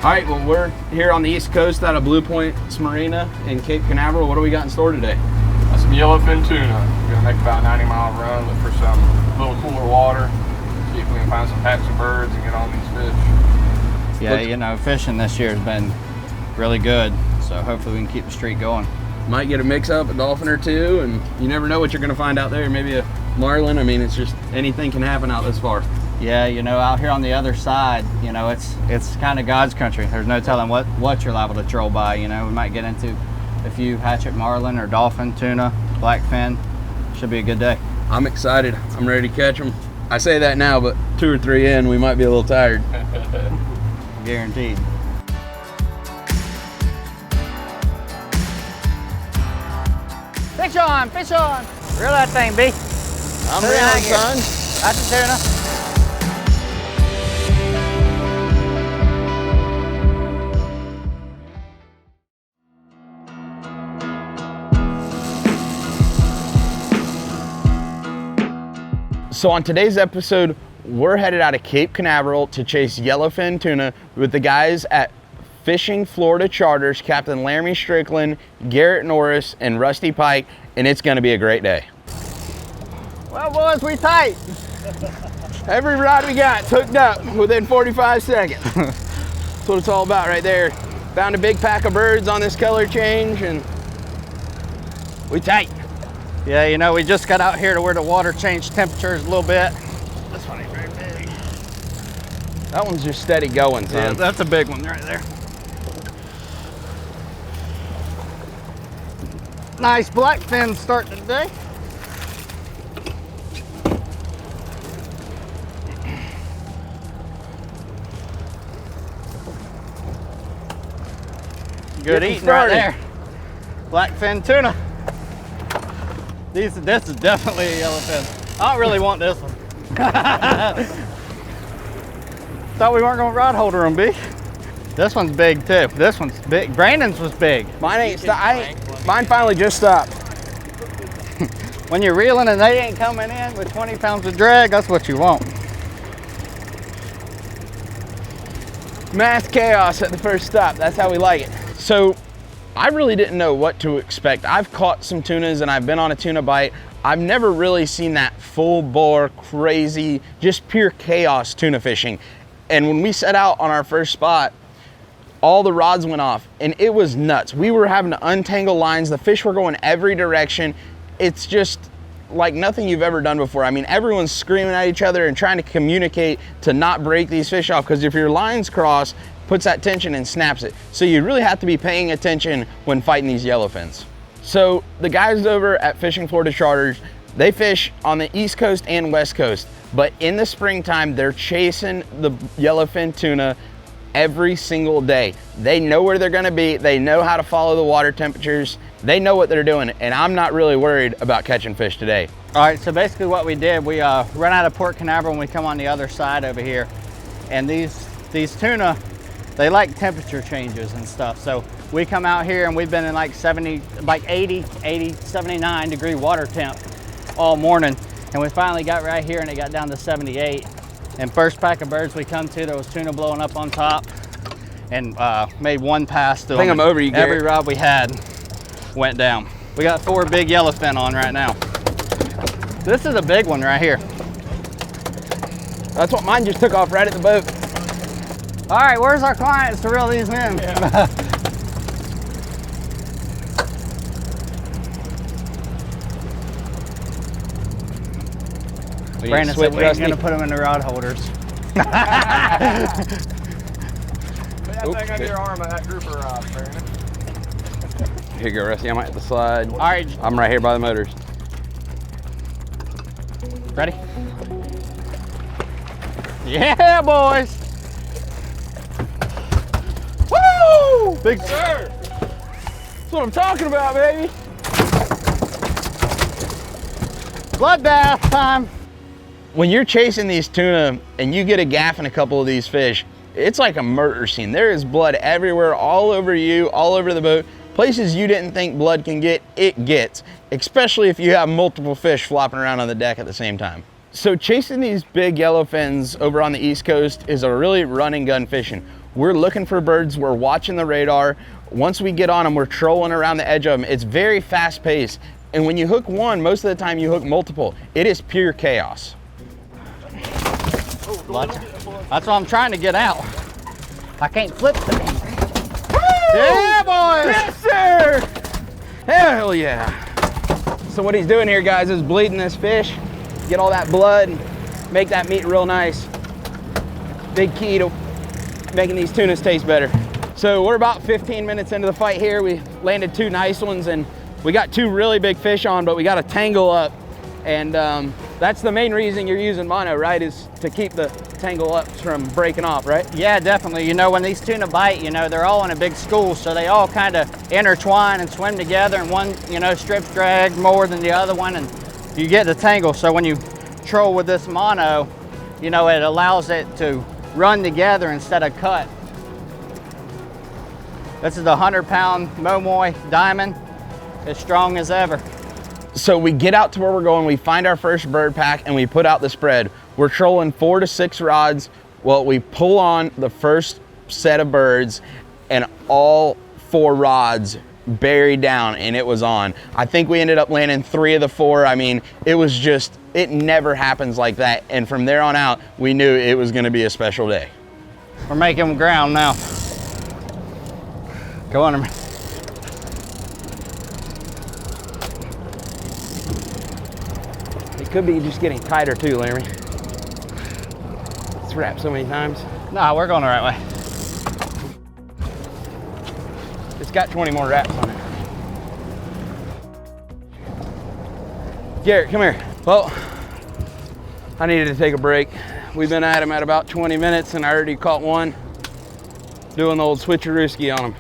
All right, well, we're here on the East Coast out of Blue Point Marina in Cape Canaveral. What do we got in store today? Got some yellowfin tuna. We're gonna make about a 90-mile run, look for some little cooler water, see if we can find some packs of birds and get on these fish. Yeah, you know, fishing this year has been really good, so hopefully we can keep the streak going. Might get a mix up, a dolphin or two, and you never know what you're gonna find out there. Maybe a marlin. I mean, it's just anything can happen out this far. Yeah, you know, out here on the other side, you know, it's kind of God's country. There's no telling what you're liable to troll by. You know, we might get into a few hatchet marlin or dolphin, tuna, blackfin. Should be a good day. I'm excited. I'm ready to catch them. I say that now, but 2 or 3 in, we might be a little tired. Guaranteed. Fish on, fish on. Reel that thing, B. I'm reeling, son. That's a tuna. So on today's episode, we're headed out of Cape Canaveral to chase yellowfin tuna with the guys at Fishing Florida Charters, Captain Laramie Strickland, Garrett Norris, and Rusty Pike, and it's gonna be a great day. Well, boys, we tight. Every rod we got hooked up within 45 seconds. That's what it's all about right there. Found a big pack of birds on this color change, and we tight. Yeah, you know, we just got out here to where the water changed temperatures a little bit. This one ain't very big. That one's just steady going, son. Yeah, that's a big one right there. Nice blackfin start to the day. Good eating right there. Blackfin tuna. This is definitely a yellowfin. I don't really want this one. Thought we weren't gonna rod holder them, B. This one's big too. This one's big. Brandon's was big. Mine ain't mine finally just stopped. When you're reeling and they ain't coming in with 20 pounds of drag, that's what you want. Mass chaos at the first stop. That's how we like it. So I really didn't know what to expect. I've caught some tunas and I've been on a tuna bite. I've never really seen that full bore, crazy, just pure chaos tuna fishing. And when we set out on our first spot, all the rods went off and it was nuts. We were having to untangle lines. The fish were going every direction. It's just like nothing you've ever done before. I mean, everyone's screaming at each other and trying to communicate to not break these fish off, because if your lines cross, puts that tension and snaps it. So you really have to be paying attention when fighting these yellowfins. So the guys over at Fishing Florida Charters, they fish on the East Coast and West Coast, but in the springtime, they're chasing the yellowfin tuna every single day. They know where they're gonna be. They know how to follow the water temperatures. They know what they're doing, and I'm not really worried about catching fish today. All right, so basically what we did, we run out of Port Canaveral and we come on the other side over here. And these tuna, they like temperature changes and stuff. So we come out here and we've been in like 80, 79 degree water temp all morning. And we finally got right here and it got down to 78. And first pack of birds we come to, there was tuna blowing up on top, and made one pass to them. I think I'm over you, Garrett. Every rod we had went down. We got 4 big yellowfin on right now. This is a big one right here. That's what mine just took off right at the boat. All right, where's our clients to reel these in? Yeah. Brandon said we ain't gonna put them in the rod holders. Put that thing under your arm of that grouper rod, Brandon. Here you go, Rusty. I might have to slide. All right. I'm right here by the motors. Ready? Yeah, boys. Woo! Big Sir. That's what I'm talking about, baby. Bloodbath time. When you're chasing these tuna and you get a gaff in a couple of these fish, it's like a murder scene. There is blood everywhere, all over you, all over the boat. Places you didn't think blood can get, it gets, especially if you have multiple fish flopping around on the deck at the same time. So chasing these big yellowfins over on the East Coast is a really run and gun fishing. We're looking for birds, we're watching the radar. Once we get on them, we're trolling around the edge of them. It's very fast paced. And when you hook one, most of the time you hook multiple. It is pure chaos. That's what I'm trying to get out. I can't flip the thing. Yeah, boys! Yes, sir! Hell yeah. So what he's doing here, guys, is bleeding this fish, get all that blood, make that meat real nice. Big key to making these tunas taste better. So we're about 15 minutes into the fight here. We landed 2 nice ones and we got 2 really big fish on, but we got to tangle up. And that's the main reason you're using mono, right? Is to keep the tangle ups from breaking off, right? Yeah, definitely. You know, when these tuna bite, you know, they're all in a big school, so they all kind of intertwine and swim together, and one, you know, strips drag more than the other one, and you get the tangle. So when you troll with this mono, you know, it allows it to run together instead of cut. This is the 100-pound Momoy Diamond, as strong as ever. So we get out to where we're going, we find our first bird pack, and we put out the spread. We're trolling 4 to 6 rods. Well, we pull on the first set of birds, and all 4 rods buried down, and it was on. I think we ended up landing 3 of the 4. I mean, it was just, it never happens like that. And from there on out, we knew it was gonna be a special day. We're making them ground now. Go on. It could be just getting tighter too, Larry. It's wrapped so many times. No, we're going the right way. It's got 20 more wraps on it. Garrett, come here. Well, I needed to take a break. We've been at him at about 20 minutes and I already caught one doing the old switcherooski on him.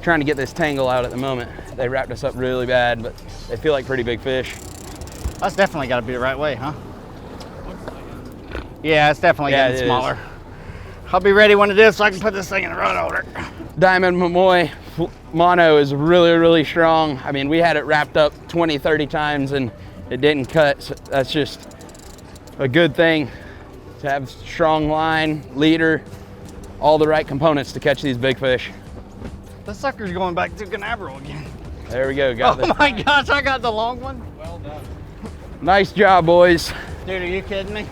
Trying to get this tangle out at the moment. They wrapped us up really bad, but they feel like pretty big fish. That's definitely got to be the right way, huh? Yeah, it's definitely getting smaller. I'll be ready when it is so I can put this thing in the rod holder. Diamond Momoy mono is really, really strong. I mean, we had it wrapped up 20, 30 times and it didn't cut. So that's just a good thing to have strong line, leader, all the right components to catch these big fish. The sucker's going back to Canaveral again. There we go. Got oh my gosh, I got the long one. Well done. Nice job, boys. Dude, are you kidding me?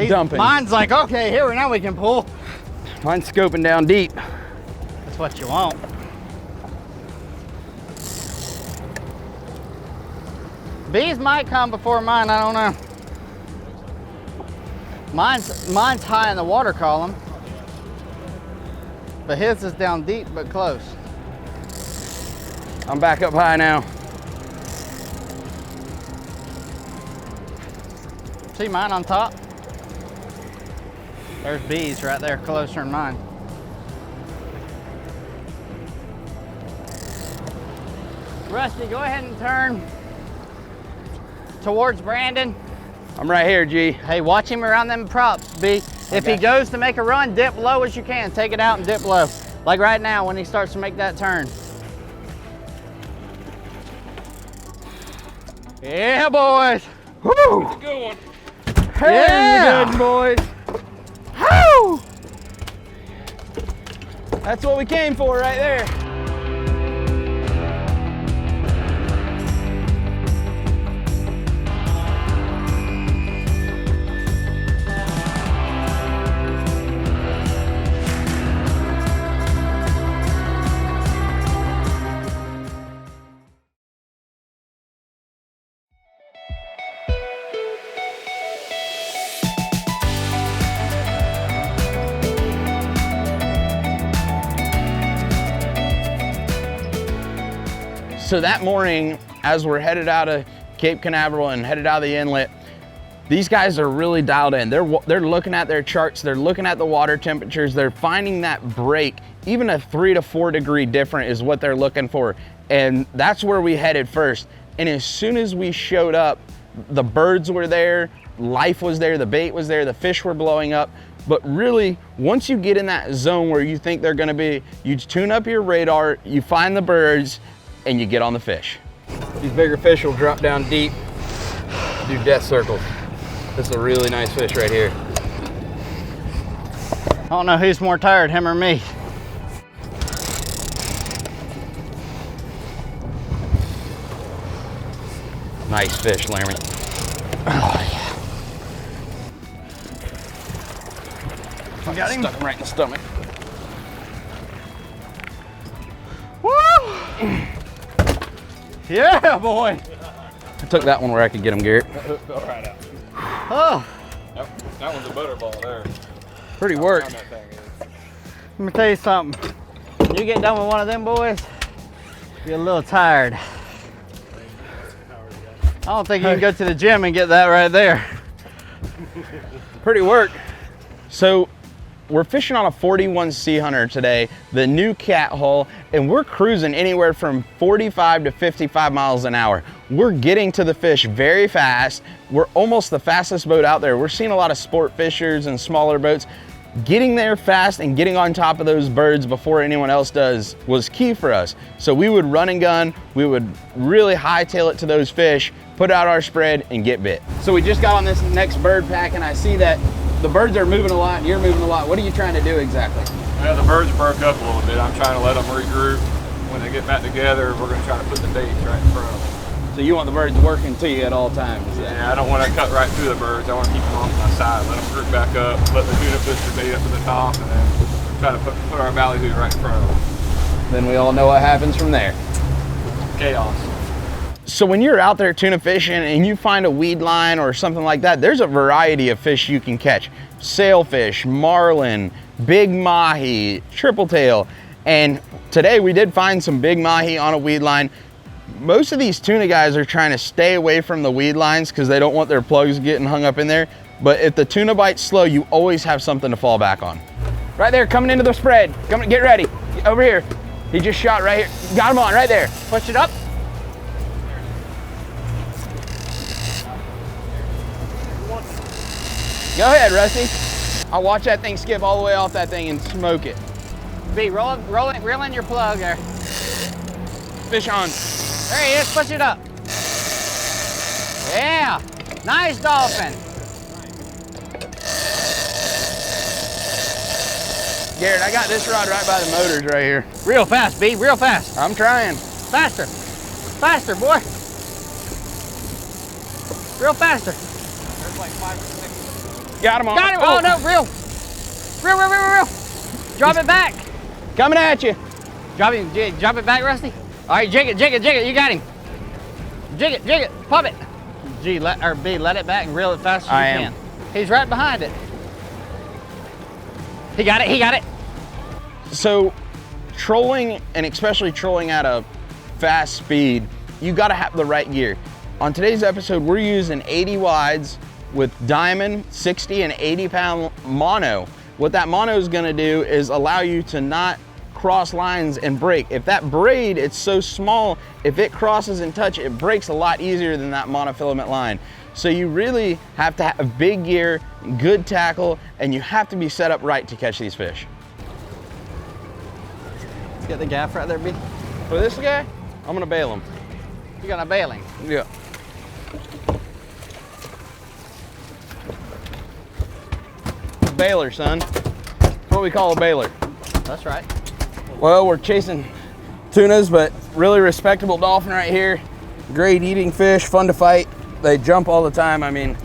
Dumping. Mine's like, okay, here, now we can pull. Mine's scoping down deep. That's what you want. Bees might come before mine, I don't know. Mine's high in the water column, but his is down deep but close. I'm back up high now. See mine on top? There's bees right there closer than mine. Rusty, go ahead and turn towards Brandon. I'm right here, G. Hey, watch him around them props, B. If he goes to make a run, dip low as you can. Take it out and dip low. Like right now when he starts to make that turn. Yeah, boys. Woo! That's a good one. Yeah, good boys. Woo! That's what we came for right there. So that morning, as we're headed out of Cape Canaveral and headed out of the inlet, these guys are really dialed in. They're looking at their charts, they're looking at the water temperatures, they're finding that break. Even a 3 to 4 degree different is what they're looking for. And that's where we headed first. And as soon as we showed up, the birds were there, life was there, the bait was there, the fish were blowing up. But really, once you get in that zone where you think they're gonna be, you tune up your radar, you find the birds, and you get on the fish. These bigger fish will drop down deep, do death circles. This is a really nice fish right here. I don't know who's more tired, him or me. Nice fish, Laramie. Oh, yeah. I got him. Stuck him right in the stomach. Woo! Yeah, boy. I took that one where I could get him, Garrett. That hook fell right out. Oh, That one's a butterball there. Pretty work. How that thing is. let me tell you something. When you get done with one of them boys, you're a little tired. I don't think you can go to the gym and get that right there. Pretty work. So we're fishing on a 41C Hunter today, the new cat hull, and we're cruising anywhere from 45 to 55 miles an hour. We're getting to the fish very fast. We're almost the fastest boat out there. We're seeing a lot of sport fishers and smaller boats. Getting there fast and getting on top of those birds before anyone else does was key for us. So we would run and gun, we would really hightail it to those fish, put out our spread, and get bit. So we just got on this next bird pack, and I see that the birds are moving a lot and you're moving a lot. What are you trying to do exactly? Yeah, the birds broke up a little bit. I'm trying to let them regroup. When they get back together, we're going to try to put the baits right in front of them. So you want the birds working to you at all times? Yeah, I don't want to cut right through the birds. I want to keep them off my side, let them group back up, let the tuna push the bait up to the top, and then try to put our ballyhoo right in front of them. Then we all know what happens from there. Chaos. So when you're out there tuna fishing and you find a weed line or something like that, there's a variety of fish you can catch. Sailfish, marlin, big mahi, triple tail. And today we did find some big mahi on a weed line. Most of these tuna guys are trying to stay away from the weed lines because they don't want their plugs getting hung up in there. But if the tuna bite's slow, you always have something to fall back on. Right there, coming into the spread. Come, get ready. Over here. He just shot right here. Got him on right there. Push it up. Go ahead, Rusty. I'll watch that thing skip all the way off that thing and smoke it. B, reel in your plug there. Fish on. There he is, push it up. Yeah, nice dolphin. Garrett, I got this rod right by the motors right here. Real fast, B, real fast. I'm trying. Faster, faster, boy. Real faster. There's like 5 or 6. Got him on. Got him, oh no, reel. Reel. Drop it back. Coming at you. Drop it back, Rusty. All right, jig it, you got him. Jig it, pop it. G, let it back and reel it fast as you can. He's right behind it. He got it. So trolling, and especially trolling at a fast speed, you gotta have the right gear. On today's episode, we're using 80 wides with diamond 60 and 80 pound mono. What that mono is gonna do is allow you to not cross lines and break. If that braid, it's so small, if it crosses and touch, it breaks a lot easier than that monofilament line. So you really have to have big gear, good tackle, and you have to be set up right to catch these fish. Let's get the gaff right there, B. For this guy, I'm gonna bail him. You're gonna bail him. Yeah. Bailer, son. That's what we call a bailer. That's right. Well, we're chasing tunas, but really respectable dolphin right here. Great eating fish, fun to fight. They jump all the time. I mean,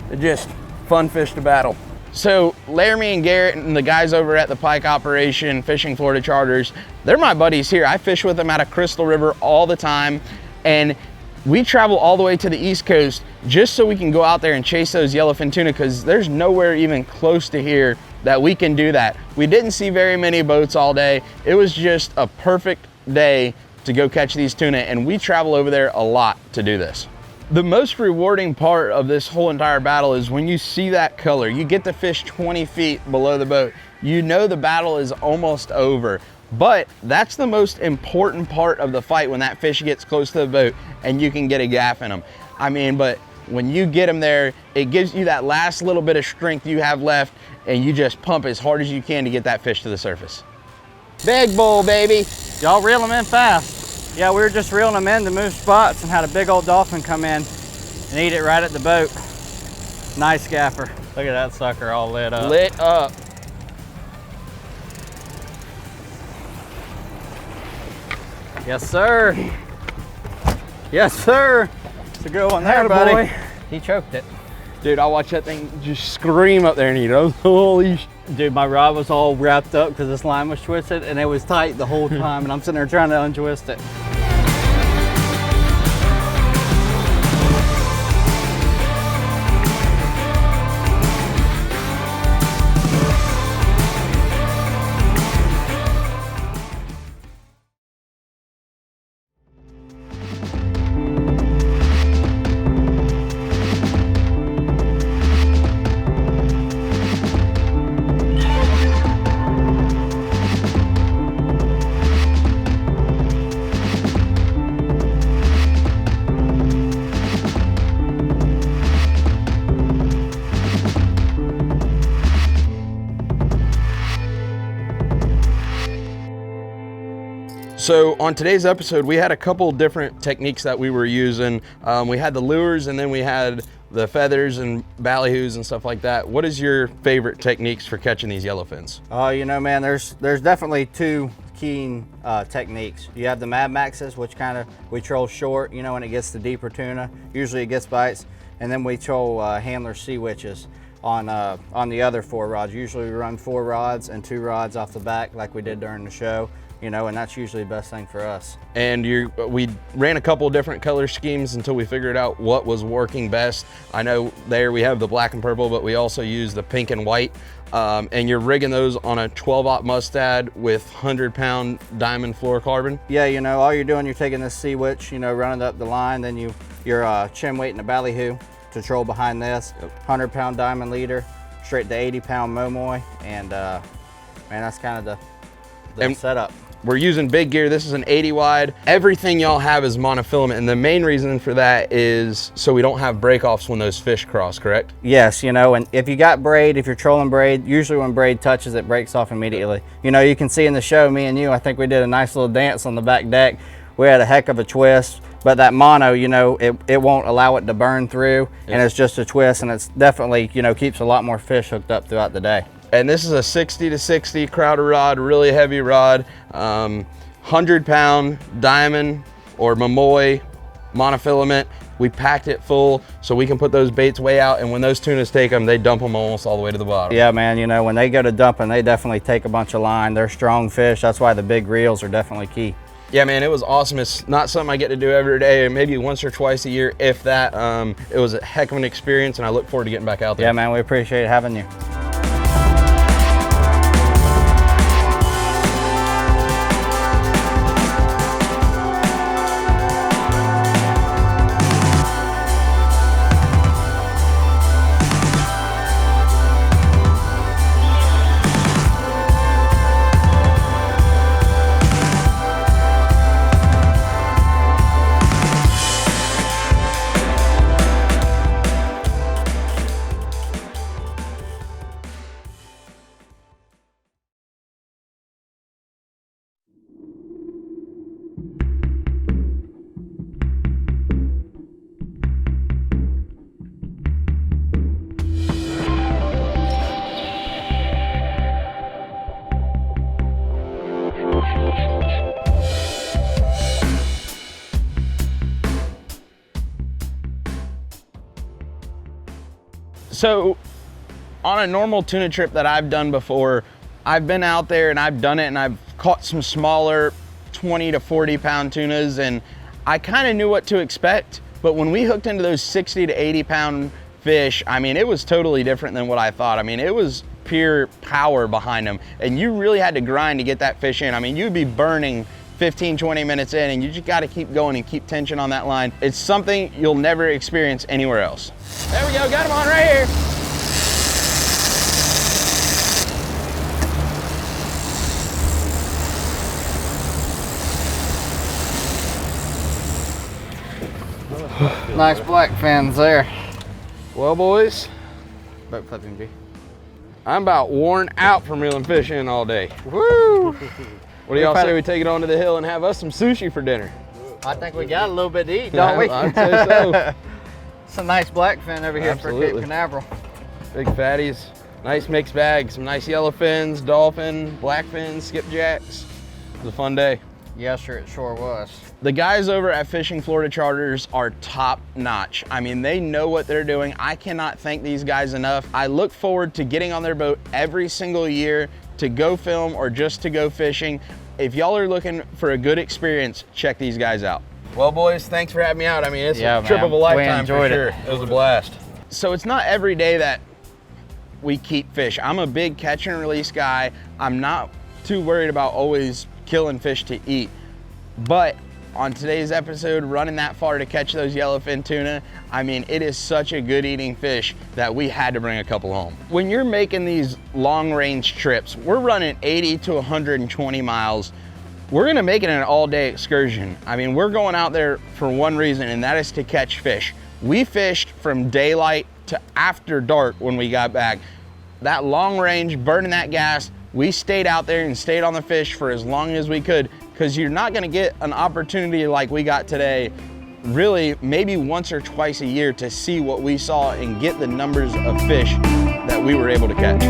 they're just fun fish to battle. So Laramie and Garrett and the guys over at the Pike operation, Fishing Florida Charters, they're my buddies here. I fish with them out of Crystal River all the time. And we travel all the way to the East Coast just so we can go out there and chase those yellowfin tuna, because there's nowhere even close to here that we can do that. We didn't see very many boats all day. It was just a perfect day to go catch these tuna, and we travel over there a lot to do this. The most rewarding part of this whole entire battle is when you see that color. You get to fish 20 feet below the boat. You know the battle is almost over. But that's the most important part of the fight, when that fish gets close to the boat and you can get a gaff in them. I mean, but when you get them there, it gives you that last little bit of strength you have left, and you just pump as hard as you can to get that fish to the surface. Big bull, baby. Y'all reel them in fast. Yeah, we were just reeling them in to move spots and had a big old dolphin come in and eat it right at the boat. Nice gaffer. Look at that sucker all lit up. Lit up. Yes, sir. Yes, sir. It's a good one there, buddy. Boy. He choked it. Dude, I watched that thing just scream up there, and you know, holy Dude, my rod was all wrapped up because this line was twisted and it was tight the whole time, and I'm sitting there trying to untwist it. So on today's episode, we had a couple different techniques that we were using. We had the lures, and then we had the feathers and ballyhoos and stuff like that. What is your favorite techniques for catching these yellowfins? Oh, you know, man, there's definitely two keen techniques. You have the Mad Maxes, which we troll short, you know, when it gets to deeper tuna. Usually it gets bites. And then we troll handler sea witches on the other 4 rods. Usually we run 4 rods and 2 rods off the back like we did during the show. You know, and that's usually the best thing for us. And we ran a couple different color schemes until we figured out what was working best. I know there we have the black and purple, but we also use the pink and white. And you're rigging those on a 12-aught mustad with 100-pound diamond fluorocarbon. Yeah, you know, all you're doing, you're taking this sea witch, you know, running up the line, then you're chin weighting a ballyhoo to troll behind this. 100-pound diamond leader, straight to 80-pound momoy, and man, that's kind of the setup. We're using big gear. This is an 80 wide. Everything y'all have is monofilament, and the main reason for that is so we don't have break-offs when those fish cross, correct? Yes, you know, and if you got braid, if you're trolling braid, usually when braid touches, it breaks off immediately. You know, you can see in the show, me and you, I think we did a nice little dance on the back deck. We had a heck of a twist, but that mono, you know, it won't allow it to burn through, and it's just a twist, and it's definitely, you know, keeps a lot more fish hooked up throughout the day. And this is a 60 to 60 Crowder rod, really heavy rod, 100-pound diamond or momoy monofilament. We packed it full so we can put those baits way out, and when those tunas take them, they dump them almost all the way to the bottom. Yeah, man, you know, when they go to dumping, they definitely take a bunch of line. They're strong fish. That's why the big reels are definitely key. Yeah, man, it was awesome. It's not something I get to do every day, maybe once or twice a year, if that. It was a heck of an experience, and I look forward to getting back out there. Yeah, man, we appreciate having you. So on a normal tuna trip that I've done before, I've been out there and I've done it, and I've caught some smaller 20 to 40-pound tunas, and I kind of knew what to expect. But when we hooked into those 60 to 80-pound fish, I mean, it was totally different than what I thought. I mean, it was pure power behind them, and you really had to grind to get that fish in. I mean, you'd be burning 15, 20 minutes in, and you just got to keep going and keep tension on that line. It's something you'll never experience anywhere else. There we go, got him on right here. Nice black fins there. Well, boys, Boat flipping B. I'm about worn out from reeling fish in all day. Woo! What do y'all say we take it on to the hill and have us some sushi for dinner? I think we got a little bit to eat, don't we? I'd say so. It's a nice blackfin over here for Absolutely. Cape Canaveral. Big fatties. Nice mixed bag. Some nice yellowfins, dolphin, blackfins, skipjacks. It was a fun day. Yes, sir, it sure was. The guys over at Fishing Florida Charters are top notch. I mean, they know what they're doing. I cannot thank these guys enough. I look forward to getting on their boat every single year to go film or just to go fishing. If y'all are looking for a good experience, check these guys out. Well, boys, thanks for having me out. I mean, it's a trip of a lifetime for sure. It was a blast. So it's not every day that we keep fish. I'm a big catch and release guy. I'm not too worried about always killing fish to eat. But on today's episode, running that far to catch those yellowfin tuna, I mean, it is such a good eating fish that we had to bring a couple home. When you're making these long range trips, we're running 80 to 120 miles. We're gonna make it an all day excursion. I mean, we're going out there for one reason, and that is to catch fish. We fished from daylight to after dark when we got back. That long range, burning that gas, we stayed out there and stayed on the fish for as long as we could, because you're not gonna get an opportunity like we got today, really maybe once or twice a year, to see what we saw and get the numbers of fish that we were able to catch.